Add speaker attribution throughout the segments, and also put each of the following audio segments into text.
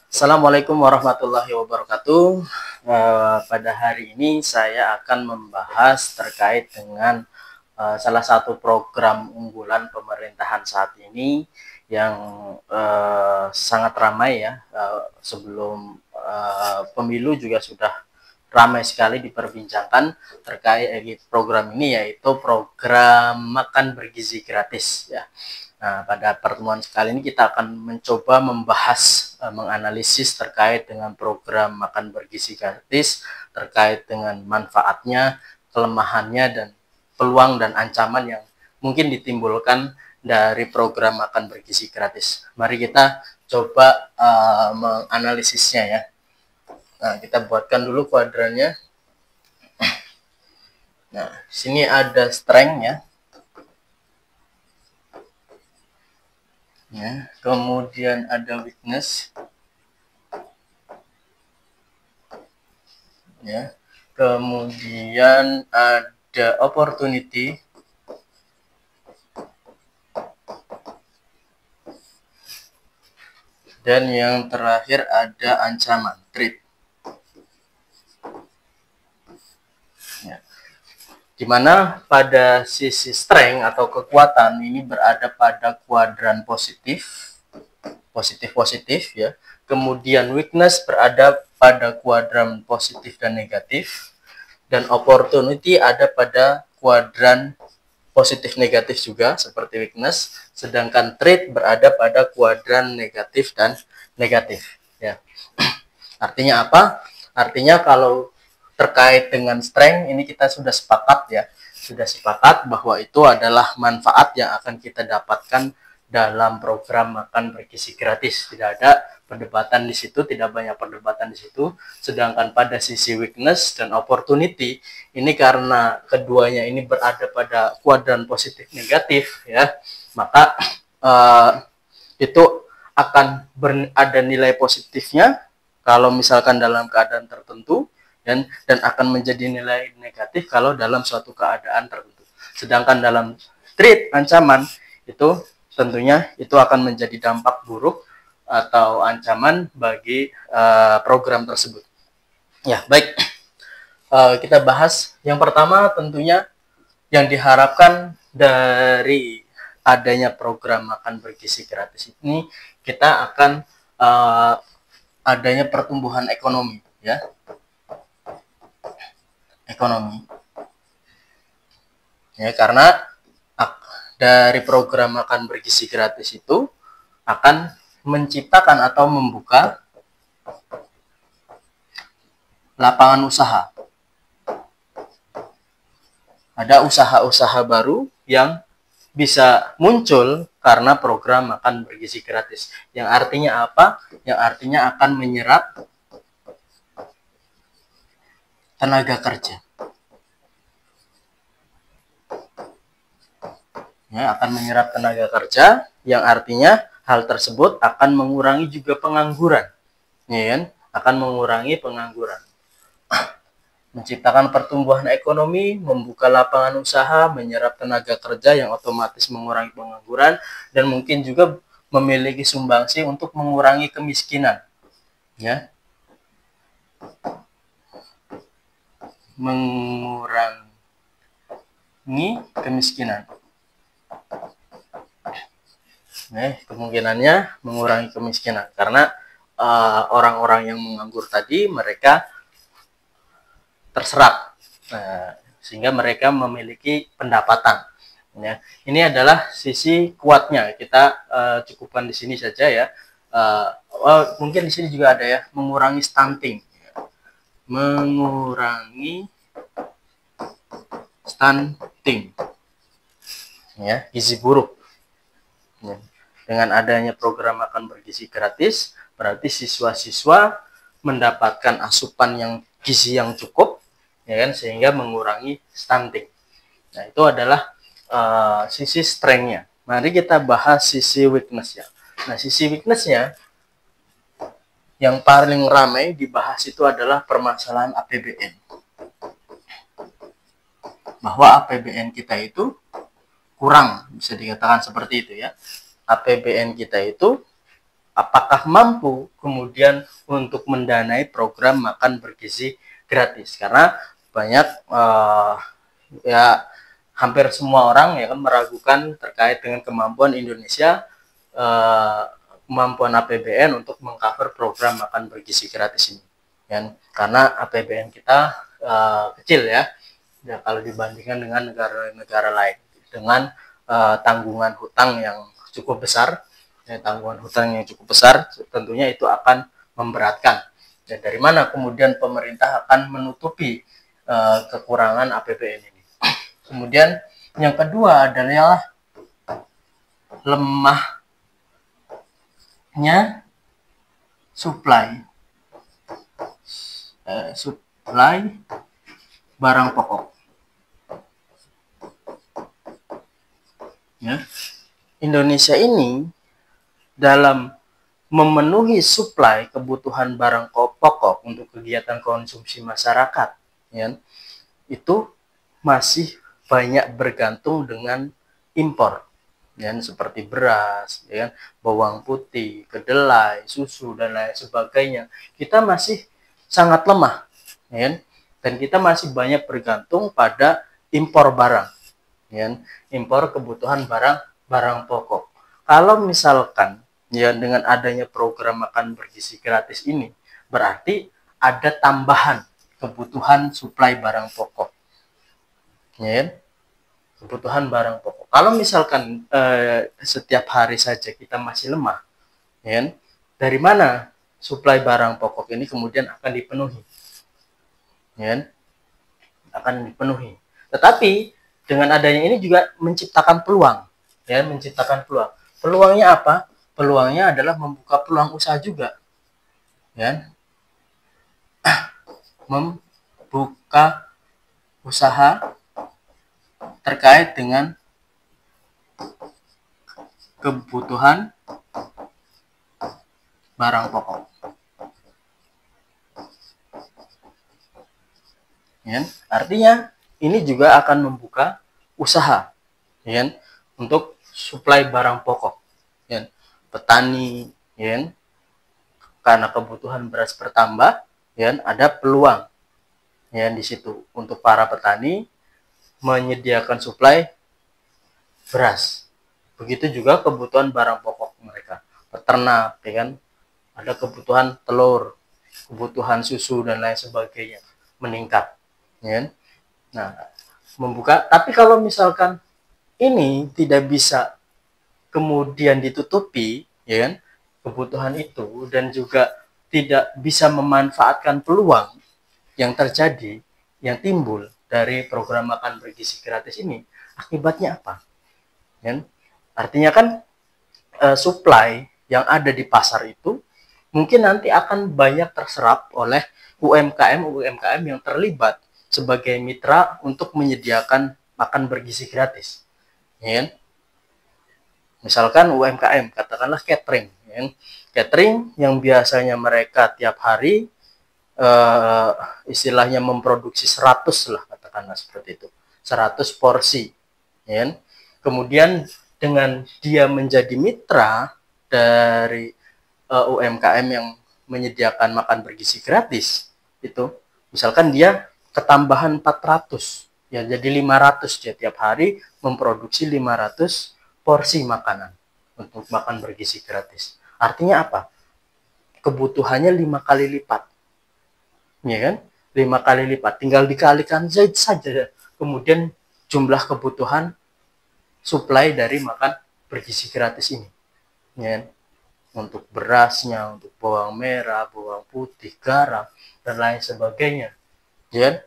Speaker 1: Assalamualaikum warahmatullahi wabarakatuh. Pada hari ini saya akan membahas terkait dengan salah satu program unggulan pemerintahan saat ini yang sangat ramai ya. Sebelum pemilu juga sudah ramai sekali diperbincangkan terkait program ini, yaitu program makan bergizi gratis ya. Nah, pada pertemuan kali ini kita akan mencoba membahas, menganalisis terkait dengan program makan bergizi gratis, terkait dengan manfaatnya, kelemahannya, dan peluang dan ancaman yang mungkin ditimbulkan dari program makan bergizi gratis. Mari kita coba menganalisisnya ya. Nah, kita buatkan dulu kuadrannya. Nah, sini ada strength ya. Ya, kemudian ada weakness. Ya. Kemudian ada opportunity. Dan yang terakhir ada ancaman, threat. Ya. Dimana pada sisi strength atau kekuatan ini berada pada kuadran positif ya. Kemudian weakness berada pada kuadran positif dan negatif, dan opportunity ada pada kuadran positif negatif juga seperti weakness, sedangkan threat berada pada kuadran negatif dan negatif ya. Artinya apa? Artinya kalau terkait dengan strength ini kita sudah sepakat ya, sudah sepakat bahwa itu adalah manfaat yang akan kita dapatkan dalam program makan bergizi gratis. Tidak ada perdebatan di situ, tidak banyak perdebatan di situ. Sedangkan pada sisi weakness dan opportunity ini karena keduanya ini berada pada kuadran positif negatif ya, maka itu akan ada nilai positifnya kalau misalkan dalam keadaan tertentu, dan akan menjadi nilai negatif kalau dalam suatu keadaan tertentu. Sedangkan dalam threat, ancaman, itu tentunya itu akan menjadi dampak buruk atau ancaman bagi program tersebut. Ya, baik. Kita bahas yang pertama, tentunya yang diharapkan dari adanya program makan bergizi gratis ini, kita akan adanya pertumbuhan ekonomi ya, ekonomi ya, karena dari program makan bergizi gratis itu akan menciptakan atau membuka lapangan usaha. Ada usaha-usaha baru yang bisa muncul karena program makan bergizi gratis. Yang artinya apa? Yang artinya akan menyerap tenaga kerja. Ya, akan menyerap tenaga kerja, yang artinya hal tersebut akan mengurangi juga pengangguran. Ya kan? Akan mengurangi pengangguran. Menciptakan pertumbuhan ekonomi, membuka lapangan usaha, menyerap tenaga kerja yang otomatis mengurangi pengangguran, dan mungkin juga memiliki sumbangsi untuk mengurangi kemiskinan. Ya. Mengurangi kemiskinan. Kemungkinannya mengurangi kemiskinan karena orang-orang yang menganggur tadi mereka terserap, sehingga mereka memiliki pendapatan. Ya, ini adalah sisi kuatnya. Kita cukupkan di sini saja ya. Mungkin di sini juga ada ya, mengurangi stunting, mengurangi stunting, ya, gizi buruk. Ya. Dengan adanya program makan bergizi gratis, berarti siswa-siswa mendapatkan asupan yang gizi yang cukup, ya kan, sehingga mengurangi stunting. Nah, itu adalah sisi strength-nya. Mari kita bahas sisi weakness-nya. Nah, sisi weakness-nya yang paling ramai dibahas itu adalah permasalahan APBN. Bahwa APBN kita itu kurang, bisa dikatakan seperti itu ya. APBN kita itu apakah mampu kemudian untuk mendanai program makan bergizi gratis. Karena banyak ya hampir semua orang ya kan meragukan terkait dengan kemampuan Indonesia, kemampuan APBN untuk mengcover program makan bergizi gratis ini. Ya, karena APBN kita kecil ya kalau dibandingkan dengan negara-negara lain dengan tanggungan hutang yang cukup besar. Tanggungan hutang yang cukup besar tentunya itu akan memberatkan. Dan dari mana kemudian pemerintah akan menutupi kekurangan APBN ini? Kemudian yang kedua adalah lemahnya supply barang pokok. Ya. Indonesia ini dalam memenuhi suplai kebutuhan barang pokok untuk kegiatan konsumsi masyarakat, ya, itu masih banyak bergantung dengan impor, ya, seperti beras, ya, bawang putih, kedelai, susu dan lain sebagainya. Kita masih sangat lemah, ya, dan kita masih banyak bergantung pada impor barang, ya, impor kebutuhan barang pokok. Kalau misalkan ya dengan adanya program makan bergizi gratis ini, berarti ada tambahan kebutuhan suplai barang pokok, ya, kebutuhan barang pokok. Kalau misalkan setiap hari saja kita masih lemah, ya, dari mana suplai barang pokok ini kemudian akan dipenuhi, ya, akan dipenuhi. Tetapi dengan adanya ini juga menciptakan peluang, ya, menciptakan peluang. Peluangnya apa? Peluangnya adalah membuka peluang usaha juga, ya, membuka usaha terkait dengan kebutuhan barang pokok, ya. Artinya ini juga akan membuka usaha, ya, untuk suplai barang pokok, ya. Petani, ya, karena kebutuhan beras bertambah, ya, ada peluang, ya, di situ untuk para petani menyediakan suplai beras. Begitu juga kebutuhan barang pokok mereka, peternak, ya kan, ada kebutuhan telur, kebutuhan susu dan lain sebagainya meningkat, ya. Nah, membuka. Tapi kalau misalkan ini tidak bisa kemudian ditutupi, ya kan, kebutuhan itu, dan juga tidak bisa memanfaatkan peluang yang terjadi, yang timbul dari program makan bergizi gratis ini, akibatnya apa? Ya, artinya kan supply yang ada di pasar itu mungkin nanti akan banyak terserap oleh UMKM yang terlibat sebagai mitra untuk menyediakan makan bergizi gratis, ya. Misalkan UMKM, katakanlah catering, ya. Catering yang biasanya mereka tiap hari istilahnya memproduksi 100 lah, katakanlah seperti itu, 100 porsi, ya. Kemudian dengan dia menjadi mitra dari UMKM yang menyediakan makan bergizi gratis, itu misalkan dia ketambahan 400, ya, jadi 500, dia tiap hari memproduksi 500 porsi makanan untuk makan bergizi gratis. Artinya apa? Kebutuhannya 5 kali lipat, ya kan? 5 kali lipat, tinggal dikalikan saja kemudian jumlah kebutuhan suplai dari makan bergizi gratis ini, ya, untuk berasnya, untuk bawang merah, bawang putih, garam dan lain sebagainya, ya.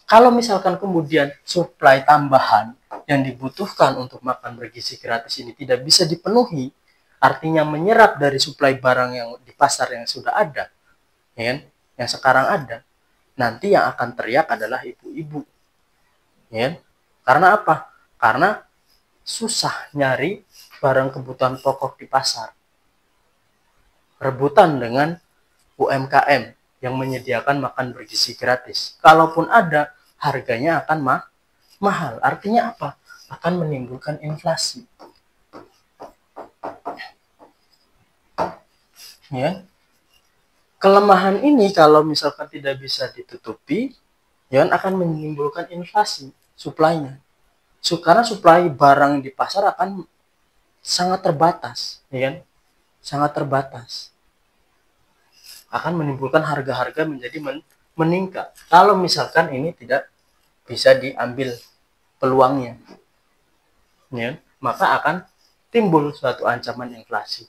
Speaker 1: Kalau misalkan kemudian suplai tambahan yang dibutuhkan untuk makan bergizi gratis ini tidak bisa dipenuhi, artinya menyerap dari suplai barang yang di pasar yang sudah ada, ya, yang sekarang ada, nanti yang akan teriak adalah ibu-ibu, ya. Karena apa? Karena susah nyari barang kebutuhan pokok di pasar, rebutan dengan UMKM yang menyediakan makan bergizi gratis. Kalaupun ada, harganya akan mahal. Artinya apa? Akan menimbulkan inflasi. ya. Kelemahan ini kalau misalkan tidak bisa ditutupi, ya kan, akan menimbulkan inflasi supply-nya. Karena supply barang di pasar akan sangat terbatas, ya kan? Sangat terbatas. Akan menimbulkan harga-harga menjadi meningkat. Kalau misalkan ini tidak bisa diambil peluangnya, ya, maka akan timbul suatu ancaman inflasi,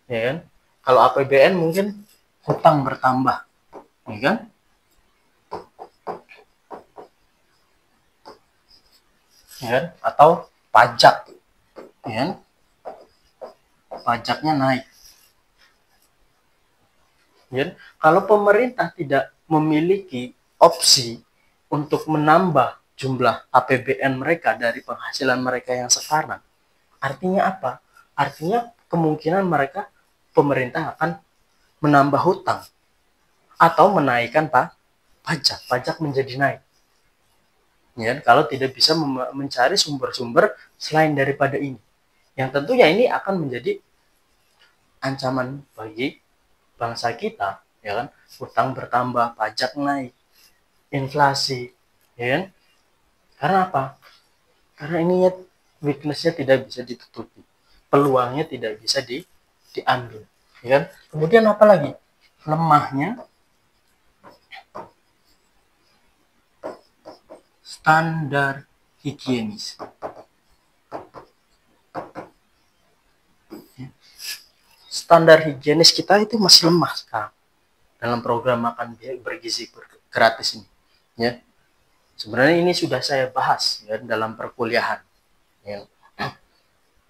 Speaker 1: ya kan? Kalau APBN mungkin hutang bertambah, ya kan? Ya kan? Atau pajak, ya kan? Pajaknya naik. Ya, kalau pemerintah tidak memiliki opsi untuk menambah jumlah APBN mereka dari penghasilan mereka yang sekarang, artinya apa? Artinya kemungkinan pemerintah akan menambah hutang atau menaikkan pajak. Pajak menjadi naik. Ya, kalau tidak bisa mencari sumber-sumber selain daripada ini. Yang tentunya ini akan menjadi ancaman bagi bangsa kita, ya kan? Hutang bertambah, pajak naik, inflasi, ya kan? Karena apa? Karena ini weakness-nya tidak bisa ditutupi, peluangnya tidak bisa diambil, ya kan? Kemudian apa lagi? Lemahnya standar higienis. Standar higienis kita itu masih lemah sekarang dalam program makan bergizi gratis ini, ya. Sebenarnya ini sudah saya bahas, ya, dalam perkuliahan, ya.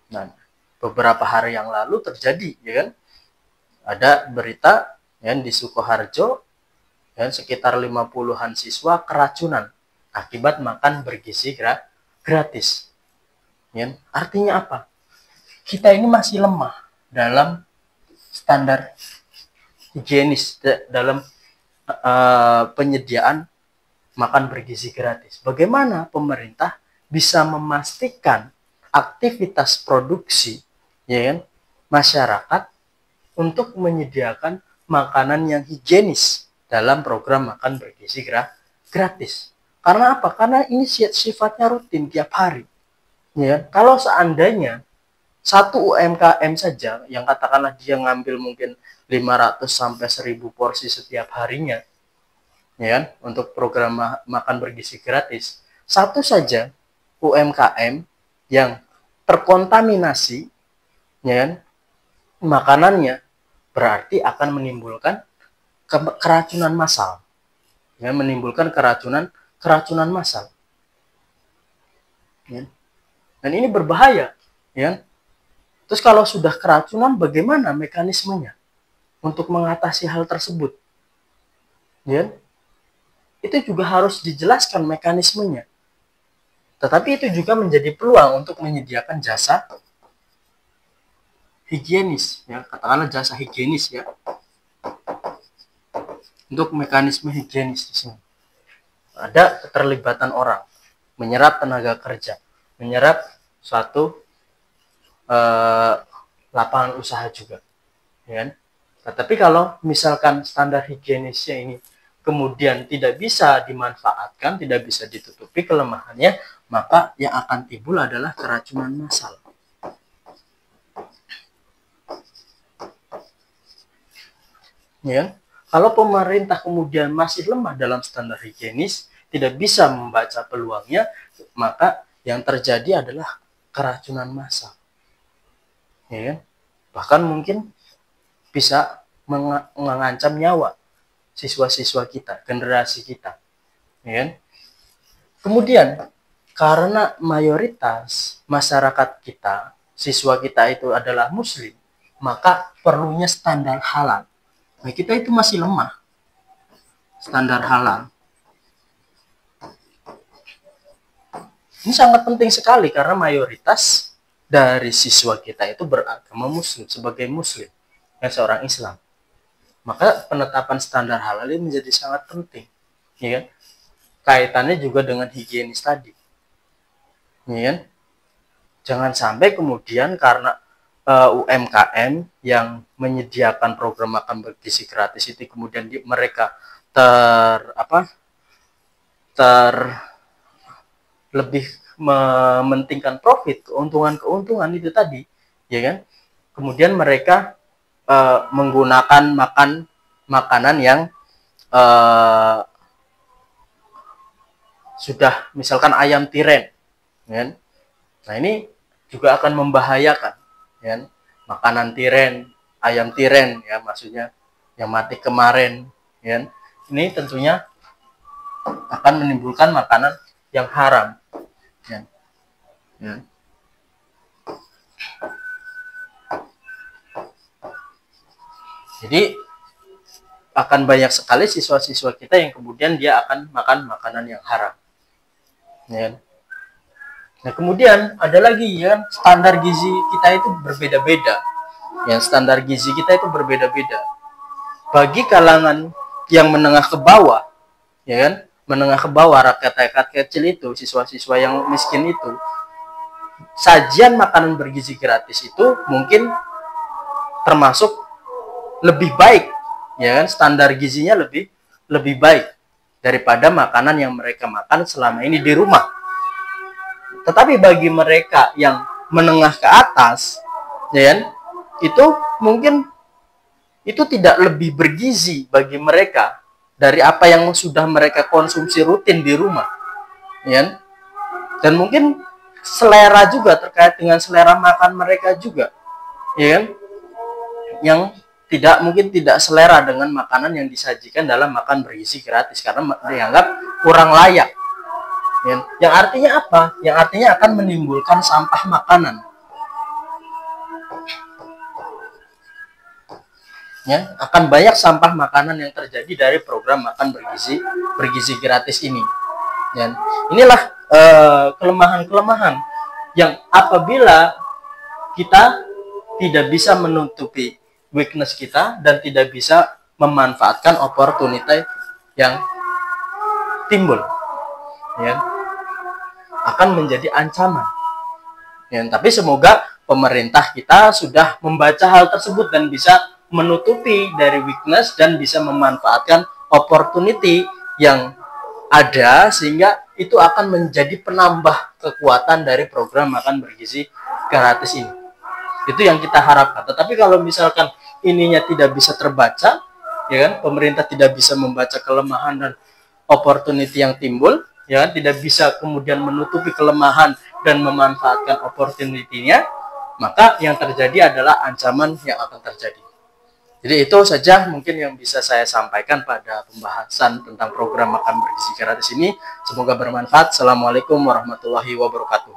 Speaker 1: Nah, beberapa hari yang lalu terjadi, ya kan, ada berita, ya, di Sukoharjo, ya, sekitar 50-an siswa keracunan akibat makan bergizi gratis, ya. Artinya apa? Kita ini masih lemah dalam standar higienis, dalam penyediaan makan bergizi gratis. Bagaimana pemerintah bisa memastikan aktivitas produksi, ya kan, masyarakat untuk menyediakan makanan yang higienis dalam program makan bergizi gratis. Karena apa? Karena ini sifatnya rutin tiap hari. Ya, kalau seandainya satu UMKM saja yang katakanlah dia ngambil mungkin 500 sampai 1000 porsi setiap harinya, ya kan, untuk program makan bergizi gratis, satu saja UMKM yang terkontaminasi, ya kan, makanannya, berarti akan menimbulkan keracunan massal, ya, menimbulkan keracunan massal, ya. Dan ini berbahaya, ya. Terus kalau sudah keracunan, bagaimana mekanismenya untuk mengatasi hal tersebut, ya? Itu juga harus dijelaskan mekanismenya. Tetapi itu juga menjadi peluang untuk menyediakan jasa higienis, ya, katakanlah jasa higienis, ya, untuk mekanisme higienis di sini. Ada keterlibatan orang, menyerap tenaga kerja, menyerap suatu lapangan usaha juga, ya kan? Tetapi kalau misalkan standar higienisnya ini kemudian tidak bisa dimanfaatkan, tidak bisa ditutupi kelemahannya, maka yang akan timbul adalah keracunan massal. Ya, kalau pemerintah kemudian masih lemah dalam standar higienis, tidak bisa membaca peluangnya, maka yang terjadi adalah keracunan massal. Ya, bahkan mungkin bisa mengancam nyawa siswa-siswa kita, generasi kita, ya. Kemudian karena mayoritas masyarakat kita, siswa kita itu adalah muslim, maka perlunya standar halal. Nah, kita itu masih lemah standar halal. Ini sangat penting sekali karena mayoritas dari siswa kita itu beragama muslim, sebagai muslim, ya, seorang Islam. Maka penetapan standar halal ini menjadi sangat penting, ya kan? Kaitannya juga dengan higienis tadi, ya kan? Jangan sampai kemudian karena UMKM yang menyediakan program makan bergizi gratis itu kemudian mereka lebih mementingkan profit, keuntungan itu tadi, ya kan? Kemudian mereka menggunakan makanan yang sudah misalkan ayam tiren, ya. Nah ini juga akan membahayakan, ya. Makanan tiren, ayam tiren, ya maksudnya yang mati kemarin, ya. Ini tentunya akan menimbulkan makanan yang haram, ya. Ya. Jadi akan banyak sekali siswa-siswa kita yang kemudian dia akan makan makanan yang haram, ya. Nah kemudian ada lagi, ya, standar gizi kita itu berbeda-beda, ya, standar gizi kita itu berbeda-beda. Bagi kalangan yang menengah ke bawah, ya kan, menengah ke bawah, rakyat kecil itu, siswa-siswa yang miskin itu, sajian makanan bergizi gratis itu mungkin termasuk lebih baik, ya kan, standar gizinya lebih baik daripada makanan yang mereka makan selama ini di rumah. Tetapi bagi mereka yang menengah ke atas, ya kan, itu mungkin itu tidak lebih bergizi bagi mereka dari apa yang sudah mereka konsumsi rutin di rumah, ya kan? Dan mungkin selera juga, terkait dengan selera makan mereka juga, ya kan, yang mungkin tidak selera dengan makanan yang disajikan dalam makan bergizi gratis karena dianggap kurang layak, ya. Yang artinya apa? Yang artinya akan menimbulkan sampah makanan, ya. Akan banyak sampah makanan yang terjadi dari program makan bergizi gratis ini. Dan inilah kelemahan-kelemahan yang apabila kita tidak bisa menutupi weakness kita dan tidak bisa memanfaatkan opportunity yang timbul, ya, akan menjadi ancaman, ya. Tapi semoga pemerintah kita sudah membaca hal tersebut dan bisa menutupi dari weakness dan bisa memanfaatkan opportunity yang ada, sehingga itu akan menjadi penambah kekuatan dari program makan bergizi gratis ini. Itu yang kita harapkan. Tetapi kalau misalkan ininya tidak bisa terbaca, ya kan, pemerintah tidak bisa membaca kelemahan dan opportunity yang timbul, ya kan, tidak bisa kemudian menutupi kelemahan dan memanfaatkan opportunity-nya, maka yang terjadi adalah ancaman yang akan terjadi. Jadi itu saja mungkin yang bisa saya sampaikan pada pembahasan tentang program makan bergizi gratis ini. Semoga bermanfaat. Assalamualaikum warahmatullahi wabarakatuh.